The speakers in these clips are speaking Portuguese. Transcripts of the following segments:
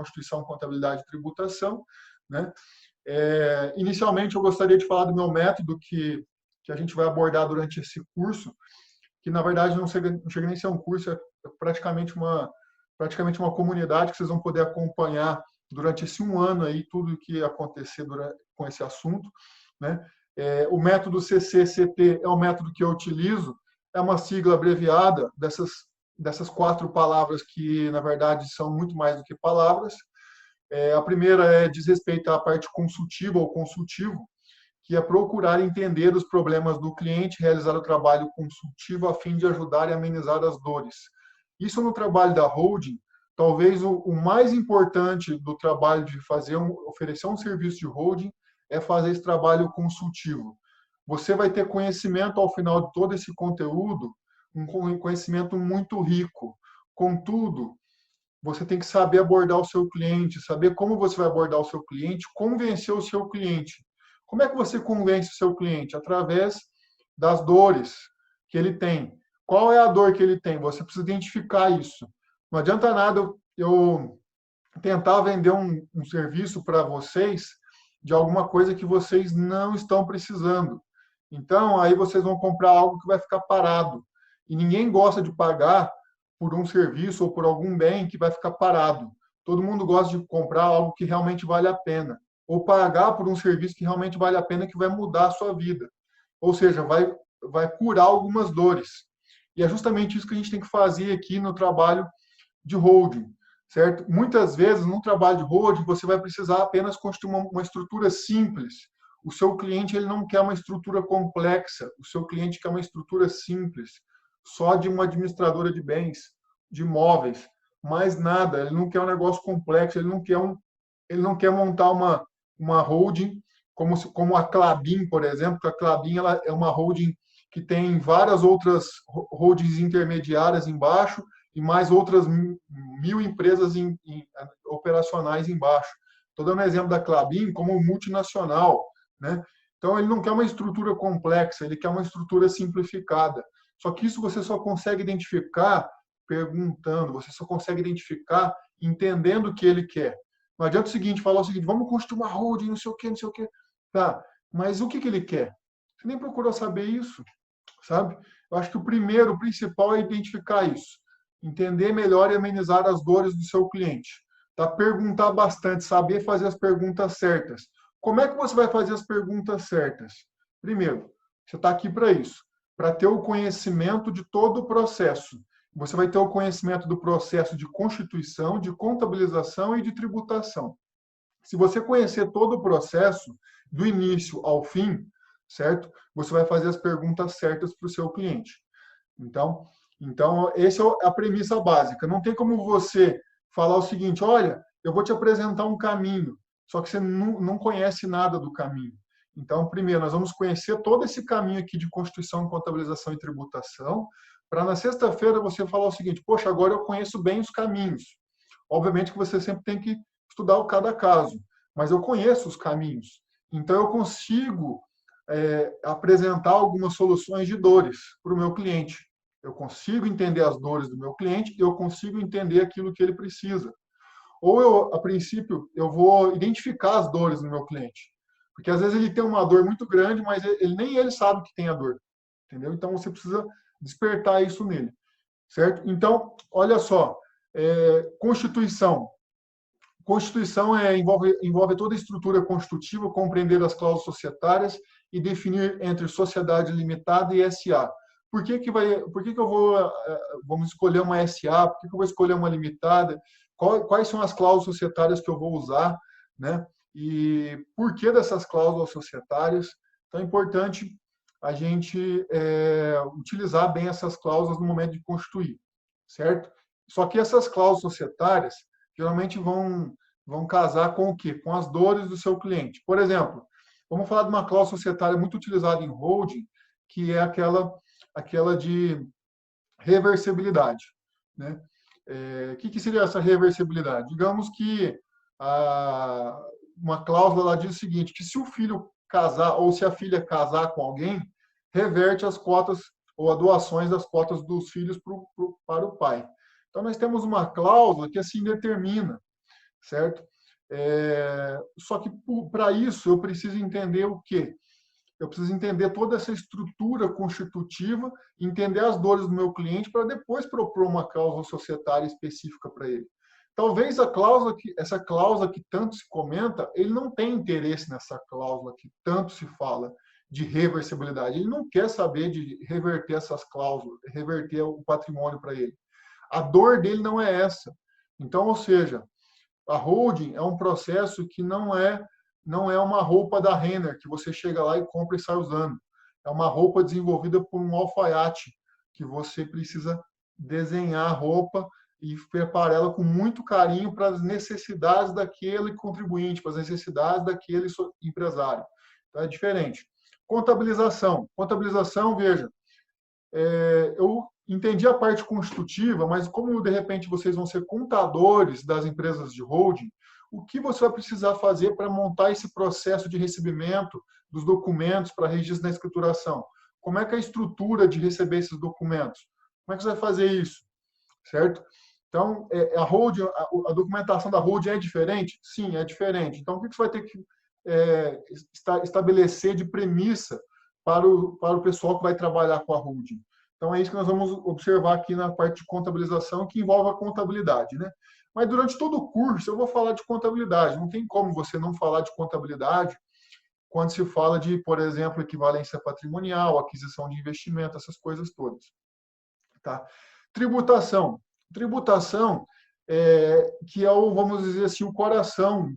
Constituição, Contabilidade e Tributação, né? Inicialmente, eu gostaria de falar do meu método que a gente vai abordar durante esse curso, que, na verdade, não chega nem a ser um curso, é praticamente uma comunidade que vocês vão poder acompanhar durante esse um ano aí, tudo o que acontecer com esse assunto, né? O método CCCT é o método que eu utilizo, é uma sigla abreviada dessas 4 palavras que, na verdade, são muito mais do que palavras. A primeira diz respeito à parte consultiva ou consultivo, que é procurar entender os problemas do cliente, realizar o trabalho consultivo a fim de ajudar e amenizar as dores. Isso no trabalho da holding, talvez o mais importante do trabalho de oferecer um serviço de holding é fazer esse trabalho consultivo. Você vai ter conhecimento ao final de todo esse conteúdo, um conhecimento muito rico. Contudo, você tem que saber abordar o seu cliente, saber como você vai abordar o seu cliente, convencer o seu cliente. Como é que você convence o seu cliente? Através das dores que ele tem. Qual é a dor que ele tem? Você precisa identificar isso. Não adianta nada eu tentar vender um serviço para vocês de alguma coisa que vocês não estão precisando. Então, aí vocês vão comprar algo que vai ficar parado. E ninguém gosta de pagar por um serviço ou por algum bem que vai ficar parado. Todo mundo gosta de comprar algo que realmente vale a pena. Ou pagar por um serviço que realmente vale a pena, que vai mudar a sua vida. Ou seja, vai curar algumas dores. E é justamente isso que a gente tem que fazer aqui no trabalho de holding, certo? Muitas vezes, no trabalho de holding, você vai precisar apenas construir uma estrutura simples. O seu cliente ele não quer uma estrutura complexa, o seu cliente quer uma estrutura simples, só de uma administradora de bens, de imóveis, mais nada. Ele não quer um negócio complexo, ele não quer montar uma holding como a Klabin, por exemplo, que a Klabin ela é uma holding que tem várias outras holdings intermediárias embaixo e mais outras 1.000 empresas operacionais embaixo. Estou dando um exemplo da Klabin como multinacional, né? Então, ele não quer uma estrutura complexa, ele quer uma estrutura simplificada. Só que isso você só consegue identificar perguntando, você só consegue identificar entendendo o que ele quer. Não adianta falar o seguinte, vamos construir uma holding, não sei o quê, não sei o quê. Tá, mas o que ele quer? Você nem procurou saber isso, sabe? Eu acho que o principal é identificar isso. Entender melhor e amenizar as dores do seu cliente. Tá? Perguntar bastante, saber fazer as perguntas certas. Como é que você vai fazer as perguntas certas? Primeiro, você está aqui para isso, para ter o conhecimento de todo o processo. Você vai ter o conhecimento do processo de constituição, de contabilização e de tributação. Se você conhecer todo o processo, do início ao fim, certo? Você vai fazer as perguntas certas para o seu cliente. Então, essa é a premissa básica. Não tem como você falar o seguinte, olha, eu vou te apresentar um caminho, só que você não conhece nada do caminho. Então, primeiro, nós vamos conhecer todo esse caminho aqui de constituição, contabilização e tributação, para na sexta-feira você falar o seguinte, poxa, agora eu conheço bem os caminhos. Obviamente que você sempre tem que estudar cada caso, mas eu conheço os caminhos. Então, eu consigo apresentar algumas soluções de dores para o meu cliente. Eu consigo entender as dores do meu cliente e eu consigo entender aquilo que ele precisa. Ou, a princípio, eu vou identificar as dores do meu cliente. Porque, às vezes, ele tem uma dor muito grande, mas nem ele sabe que tem a dor. Entendeu? Então, você precisa despertar isso nele. Certo? Então, olha só. Constituição. Constituição envolve toda a estrutura constitutiva, compreender as cláusulas societárias e definir entre sociedade limitada e SA. Por que vamos escolher uma SA? Por que eu vou escolher uma limitada? Quais são as cláusulas societárias que eu vou usar, né? E por que dessas cláusulas societárias? Então, é importante a gente utilizar bem essas cláusulas no momento de constituir, certo? Só que essas cláusulas societárias geralmente vão casar com o quê? Com as dores do seu cliente. Por exemplo, vamos falar de uma cláusula societária muito utilizada em holding, que é aquela de reversibilidade, né? O que seria essa reversibilidade? Digamos que uma cláusula lá diz o seguinte, que se o filho casar ou se a filha casar com alguém, reverte as cotas ou as doações das cotas dos filhos para o pai. Então, nós temos uma cláusula que assim determina. certo? Só que para isso eu preciso entender o quê? Eu preciso entender toda essa estrutura constitutiva, entender as dores do meu cliente para depois propor uma cláusula societária específica para ele. Talvez essa cláusula que tanto se comenta, ele não tem interesse nessa cláusula que tanto se fala de reversibilidade. Ele não quer saber de reverter essas cláusulas, reverter o patrimônio para ele. A dor dele não é essa. Então, ou seja, a holding é um processo que não é uma roupa da Renner, que você chega lá e compra e sai usando. É uma roupa desenvolvida por um alfaiate, que você precisa desenhar a roupa e preparar ela com muito carinho para as necessidades daquele contribuinte, para as necessidades daquele empresário. Então, é diferente. Contabilização. Contabilização, veja, eu entendi a parte constitutiva, mas como de repente vocês vão ser contadores das empresas de holding, o que você vai precisar fazer para montar esse processo de recebimento dos documentos para registro na escrituração? Como é que é a estrutura de receber esses documentos? Como é que você vai fazer isso? Certo? Então, a holding, a documentação da holding é diferente? Sim, é diferente. Então, o que você vai ter que estabelecer de premissa para o pessoal que vai trabalhar com a holding? Então, é isso que nós vamos observar aqui na parte de contabilização, que envolve a contabilidade, né? Mas durante todo o curso eu vou falar de contabilidade. Não tem como você não falar de contabilidade quando se fala de, por exemplo, equivalência patrimonial, aquisição de investimento, essas coisas todas. Tá? Tributação. Tributação que é vamos dizer assim, o coração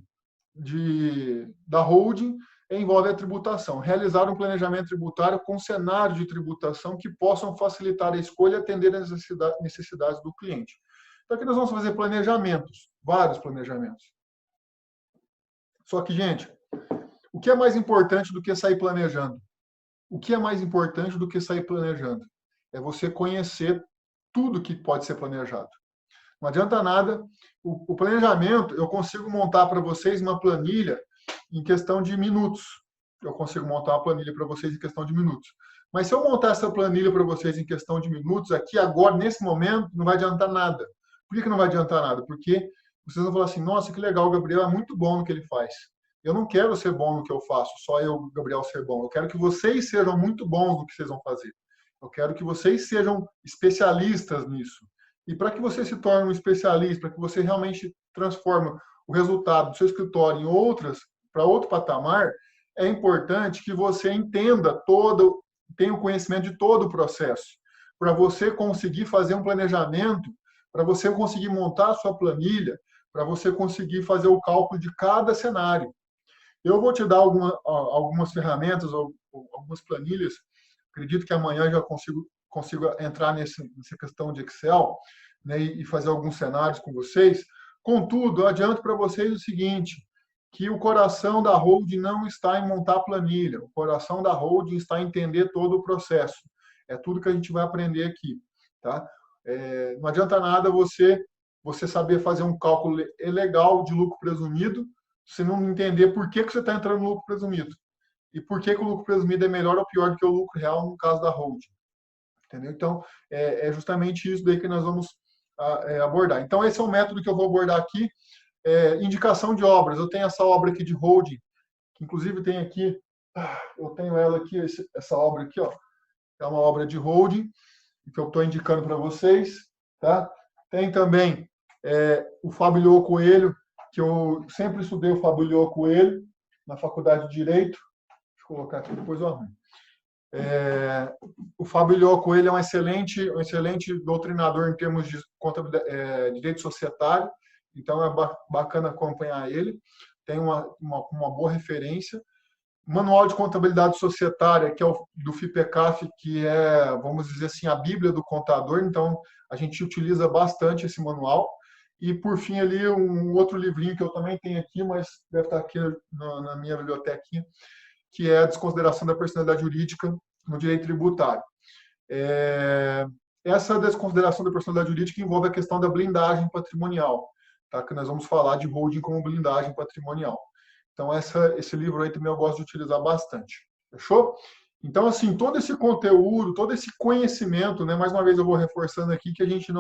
da holding, envolve a tributação. Realizar um planejamento tributário com cenários de tributação que possam facilitar a escolha e atender às necessidades do cliente. Então, aqui nós vamos fazer planejamentos, vários planejamentos. Só que, gente, o que é mais importante do que sair planejando? O que é mais importante do que sair planejando? É você conhecer tudo que pode ser planejado. Não adianta nada. O planejamento, eu consigo montar para vocês uma planilha em questão de minutos. Eu consigo montar uma planilha para vocês em questão de minutos. Mas se eu montar essa planilha para vocês em questão de minutos, aqui, agora, nesse momento, não vai adiantar nada. Por que não vai adiantar nada? Porque vocês vão falar assim, nossa, que legal, o Gabriel é muito bom no que ele faz. Eu não quero ser bom no que eu faço, só eu, Gabriel, ser bom. Eu quero que vocês sejam muito bons no que vocês vão fazer. Eu quero que vocês sejam especialistas nisso. E para que você se torne um especialista, para que você realmente transforme o resultado do seu escritório em para outro patamar, é importante que você entenda tenha o conhecimento de todo o processo, para você conseguir fazer um planejamento, para você conseguir montar a sua planilha, para você conseguir fazer o cálculo de cada cenário. Eu vou te dar algumas ferramentas, algumas planilhas. Acredito que amanhã já consigo entrar nessa questão de Excel, né, e fazer alguns cenários com vocês. Contudo, adianto para vocês o seguinte, que o coração da holding não está em montar planilha. O coração da holding está em entender todo o processo. É tudo que a gente vai aprender aqui. Tá? Não adianta nada você saber fazer um cálculo legal de lucro presumido, se não entender por que você está entrando no lucro presumido. E por que o lucro presumido é melhor ou pior do que o lucro real no caso da holding. Entendeu? Então, é justamente isso daí que nós vamos abordar. Então, esse é o método que eu vou abordar aqui. Indicação de obras. Eu tenho essa obra aqui de holding, que inclusive tem aqui, eu tenho ela aqui, essa obra aqui, ó, é uma obra de holding, que eu estou indicando para vocês. Tá? Tem também o Fábio Coelho, que eu sempre estudei o Fábio Coelho, na Faculdade de Direito. Deixa eu colocar aqui, depois eu arrumo. O Fábio Coelho é um excelente doutrinador em termos de direito societário, então é bacana acompanhar ele, tem uma boa referência. Manual de Contabilidade Societária, que é do FIPECAF, que é, vamos dizer assim, a Bíblia do contador, então a gente utiliza bastante esse manual. E, por fim, ali, um outro livrinho que eu também tenho aqui, mas deve estar aqui na minha bibliotequinha, que é a Desconsideração da Personalidade Jurídica no Direito Tributário. Essa desconsideração da personalidade jurídica envolve a questão da blindagem patrimonial, tá? Que nós vamos falar de holding como blindagem patrimonial. Então, esse livro aí também eu gosto de utilizar bastante. Fechou? Então, assim, todo esse conteúdo, todo esse conhecimento, né? Mais uma vez eu vou reforçando aqui que a gente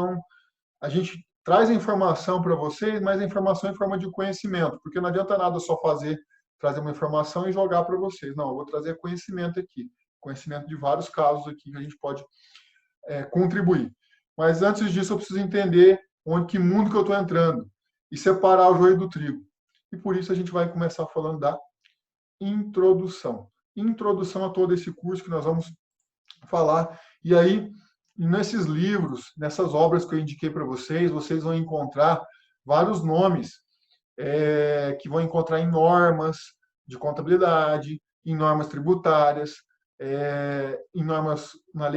traz a informação para vocês, mas a informação em forma de conhecimento, porque não adianta nada só trazer uma informação e jogar para vocês. Não, eu vou trazer conhecimento aqui, conhecimento de vários casos aqui que a gente pode contribuir. Mas antes disso, eu preciso entender que mundo que eu estou entrando e separar o joio do trigo. E por isso a gente vai começar falando da introdução. Introdução a todo esse curso que nós vamos falar. E aí, nesses livros, nessas obras que eu indiquei para vocês, vocês vão encontrar vários nomes que vão encontrar em normas de contabilidade, em normas tributárias, em normas na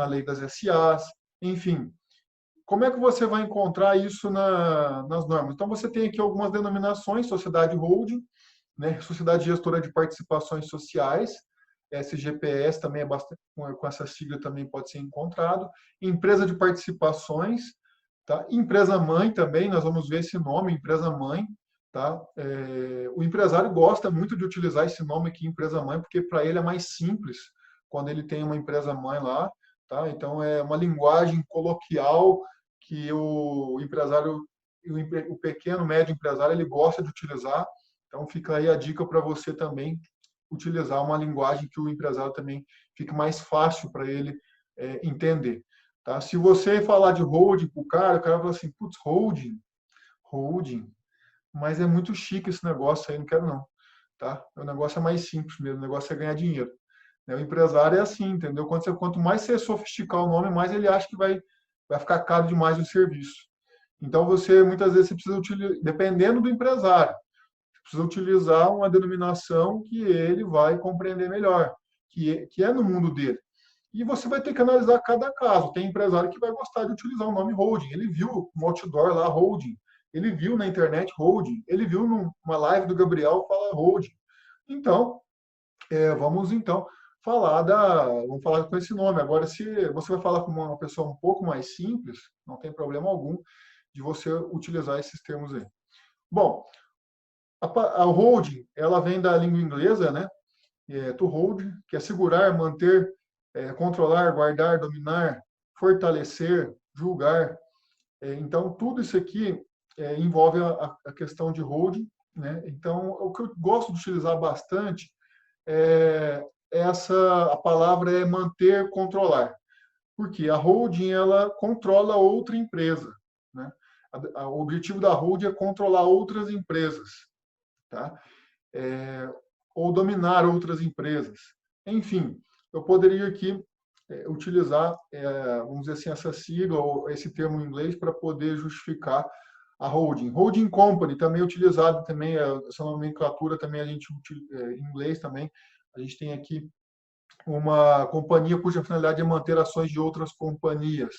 lei das SAs, enfim. Como é que você vai encontrar isso nas normas? Então, você tem aqui algumas denominações: sociedade holding, né? Sociedade gestora de participações sociais, SGPS também é bastante, com essa sigla também pode ser encontrado, empresa de participações, tá? Empresa mãe também, nós vamos ver esse nome, empresa mãe, tá? O empresário gosta muito de utilizar esse nome aqui, empresa mãe, porque para ele é mais simples quando ele tem uma empresa mãe lá, tá? Então é uma linguagem coloquial que o empresário, o pequeno, médio empresário, ele gosta de utilizar. Então fica aí a dica para você também utilizar uma linguagem que o empresário também fique mais fácil para ele entender. Tá? Se você falar de holding para o cara fala assim, putz, holding, mas é muito chique esse negócio aí, não quero não. Tá? O negócio é mais simples mesmo, o negócio é ganhar dinheiro. O empresário é assim, entendeu? Quanto mais você sofisticar o nome, mais ele acha que vai ficar caro demais o serviço. Então, muitas vezes, você precisa utilizar, dependendo do empresário, precisa utilizar uma denominação que ele vai compreender melhor, que é no mundo dele. E você vai ter que analisar cada caso. Tem empresário que vai gostar de utilizar o nome holding. Ele viu um outdoor lá, holding. Ele viu na internet holding. Ele viu numa live do Gabriel falar holding. Então, vamos falar com esse nome. Agora, se você vai falar com uma pessoa um pouco mais simples, não tem problema algum de você utilizar esses termos aí. Bom, a holding, ela vem da língua inglesa, né? To hold, que é segurar, manter, controlar, guardar, dominar, fortalecer, julgar. Então, tudo isso aqui envolve a questão de holding, né? Então, o que eu gosto de utilizar bastante a palavra é manter, controlar. Porque a holding, ela controla outra empresa, né? O objetivo da holding é controlar outras empresas, tá? Ou dominar outras empresas. Enfim, eu poderia aqui utilizar, vamos dizer assim, essa sigla ou esse termo em inglês para poder justificar a holding. Holding company também é utilizado, também, essa nomenclatura também a gente em inglês também. A gente tem aqui uma companhia cuja finalidade é manter ações de outras companhias.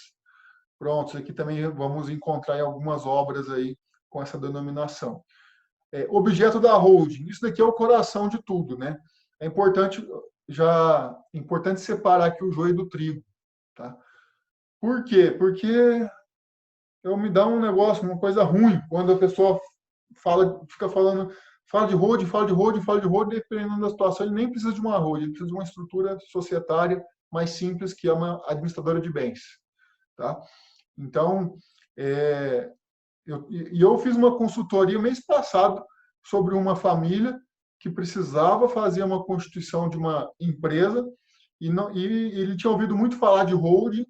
Pronto, isso aqui também vamos encontrar em algumas obras aí com essa denominação. Objeto da holding, isso daqui é o coração de tudo, né? É importante separar aqui o joio do trigo, tá? Por quê? Porque me dá um negócio, uma coisa ruim, quando a pessoa fica falando, fala de holding, dependendo da situação, ele nem precisa de uma holding, ele precisa de uma estrutura societária mais simples, que é uma administradora de bens, tá? Então, eu fiz uma consultoria mês passado sobre uma família que precisava fazer uma constituição de uma empresa e ele tinha ouvido muito falar de holding,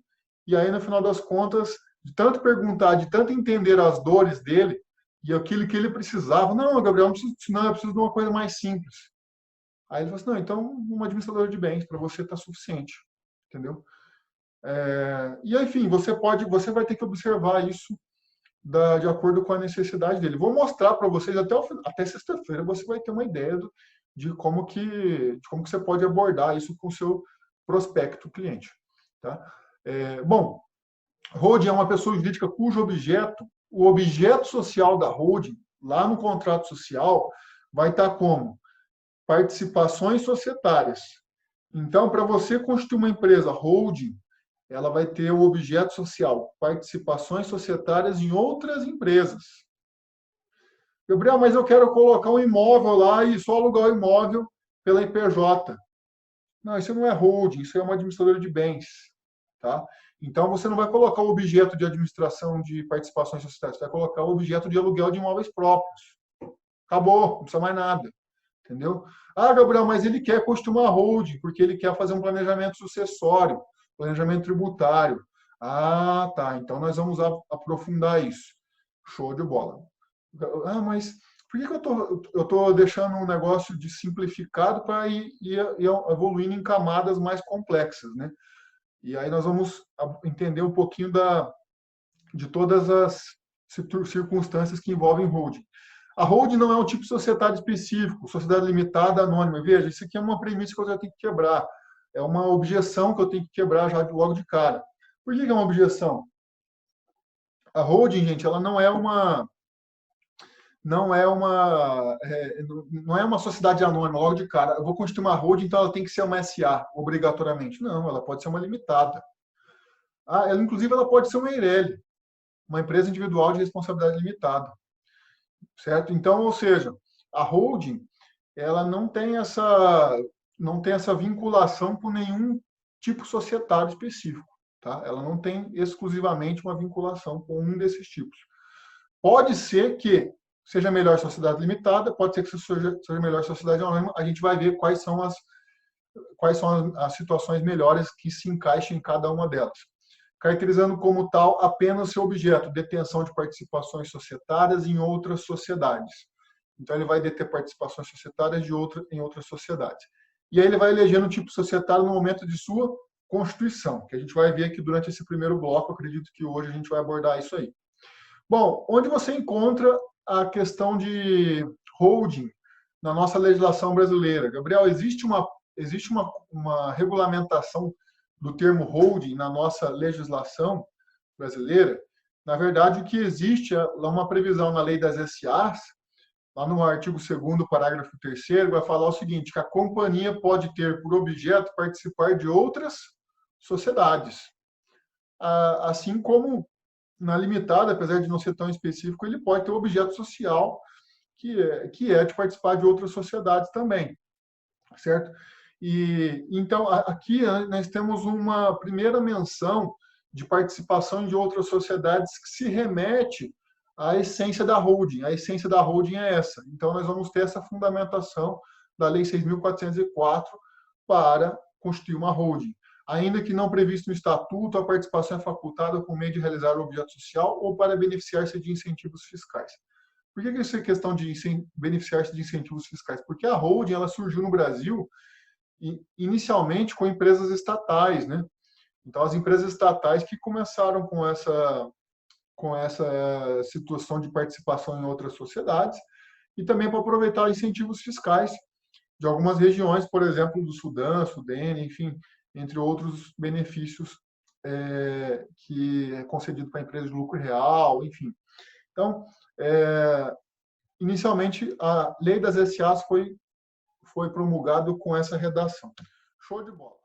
e aí, no final das contas, de tanto perguntar, de tanto entender as dores dele e aquilo que ele precisava, não, Gabriel, não preciso disso, não, eu preciso de uma coisa mais simples. Aí ele falou assim, não, então uma administradora de bens para você está suficiente, entendeu? E enfim, você vai ter que observar isso de acordo com a necessidade dele. Vou mostrar para vocês até sexta-feira, você vai ter uma ideia de como que você pode abordar isso com o seu prospecto cliente, tá? Bom, holding é uma pessoa jurídica cujo o objeto social da holding, lá no contrato social, vai estar como participações societárias. Então, para você constituir uma empresa holding, ela vai ter o objeto social, participações societárias em outras empresas. Gabriel, mas eu quero colocar um imóvel lá e só alugar o imóvel pela IPJ. Não, isso não é holding, isso é uma administradora de bens. tá? Então, você não vai colocar o objeto de administração de participações societárias, você vai colocar o objeto de aluguel de imóveis próprios. Acabou, não precisa mais nada, entendeu? Ah, Gabriel, mas ele quer constituir uma holding, porque ele quer fazer um planejamento sucessório, planejamento tributário. Ah, tá, então nós vamos aprofundar isso. Show de bola. Ah, mas por que eu tô deixando um negócio de simplificado para ir evoluindo em camadas mais complexas, né? E aí nós vamos entender um pouquinho de todas as circunstâncias que envolvem holding. A holding não é um tipo societário específico, sociedade limitada, anônima. Veja, isso aqui é uma premissa que eu já tenho que quebrar. É uma objeção que eu tenho que quebrar já logo de cara. Por que é uma objeção? A holding, gente, ela não é uma sociedade anônima logo de cara. Eu vou constituir uma holding, então ela tem que ser uma SA, obrigatoriamente. Não, ela pode ser uma limitada. Inclusive, ela pode ser uma EIRELI, uma empresa individual de responsabilidade limitada. Certo? Então, ou seja, a holding, ela não tem essa vinculação com nenhum tipo societário específico, tá? Ela não tem exclusivamente uma vinculação com um desses tipos. Pode ser que seja melhor sociedade limitada, pode ser que seja melhor sociedade anônima, a gente vai ver quais são as situações melhores que se encaixem em cada uma delas. Caracterizando como tal apenas seu objeto, detenção de participações societárias em outras sociedades. Então, ele vai deter participações societárias em outras sociedades. E aí ele vai elegendo o tipo societário no momento de sua constituição, que a gente vai ver aqui durante esse primeiro bloco. Eu acredito que hoje a gente vai abordar isso aí. Bom, onde você encontra a questão de holding na nossa legislação brasileira? Gabriel, existe uma regulamentação do termo holding na nossa legislação brasileira? Na verdade, o que existe é uma previsão na lei das SAs, lá no artigo 2º, parágrafo 3º, vai falar o seguinte, que a companhia pode ter por objeto participar de outras sociedades. Assim como na limitada, apesar de não ser tão específico, ele pode ter objeto social, que é de participar de outras sociedades também, certo? E então aqui nós temos uma primeira menção de participação de outras sociedades que se remete à essência da holding. A essência da holding é essa. Então nós vamos ter essa fundamentação da Lei 6.404 para constituir uma holding. Ainda que não previsto no estatuto, a participação é facultada por meio de realizar o objeto social ou para beneficiar-se de incentivos fiscais. Por que isso é questão de beneficiar-se de incentivos fiscais? Porque a holding ela surgiu no Brasil inicialmente com empresas estatais, né? Então, as empresas estatais que começaram com essa situação de participação em outras sociedades e também para aproveitar incentivos fiscais de algumas regiões, por exemplo, do Sudão, Sudene, enfim, entre outros benefícios que é concedido para empresas de lucro real, enfim. Então, inicialmente, a lei das SAs foi promulgada com essa redação. Show de bola.